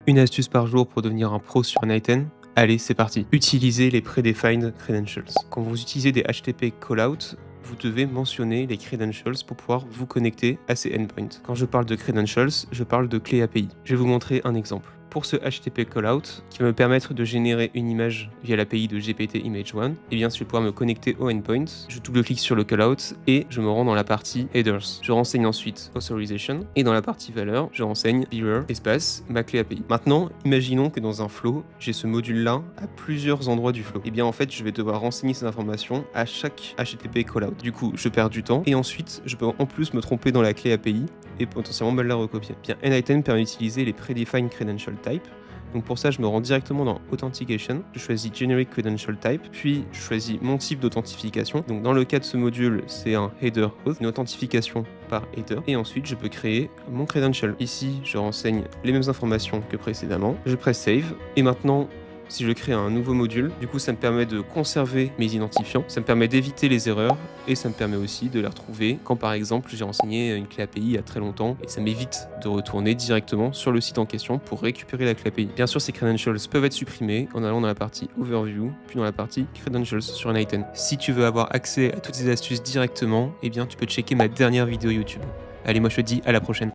Une astuce par jour pour devenir un pro sur N8N? Allez, c'est parti. Utilisez les predefined credentials. Quand vous utilisez des HTTP callout, vous devez mentionner les credentials pour pouvoir vous connecter à ces endpoints. Quand je parle de credentials, je parle de clés API. Je vais vous montrer un exemple. Pour ce HTTP callout, qui va me permettre de générer une image via l'API de GPT Image One, eh bien, je vais pouvoir me connecter au endpoint, je double-clique sur le callout et je me rends dans la partie headers. Je renseigne ensuite authorization et dans la partie valeur, je renseigne bearer espace ma clé API. Maintenant, imaginons que dans un flow, j'ai ce module-là à plusieurs endroits du flow. Eh bien, en fait, je vais devoir renseigner ces informations à chaque HTTP callout. Du coup, je perds du temps et ensuite, je peux en plus me tromper dans la clé API et potentiellement mal la recopier. Bien, N8N permet d'utiliser les predefined credential type. Donc pour ça, je me rends directement dans Authentication, je choisis Generic Credential Type, puis je choisis mon type d'authentification. Donc dans le cas de ce module, c'est un header auth, une authentification par header, et ensuite je peux créer mon credential. Ici, je renseigne les mêmes informations que précédemment, je presse Save, et maintenant, si je crée un nouveau module, du coup ça me permet de conserver mes identifiants, ça me permet d'éviter les erreurs et ça me permet aussi de les retrouver quand par exemple j'ai renseigné une clé API il y a très longtemps et ça m'évite de retourner directement sur le site en question pour récupérer la clé API. Bien sûr, ces credentials peuvent être supprimés en allant dans la partie Overview puis dans la partie Credentials sur N8N. Si tu veux avoir accès à toutes ces astuces directement, eh bien tu peux checker ma dernière vidéo YouTube. Allez, moi je te dis à la prochaine.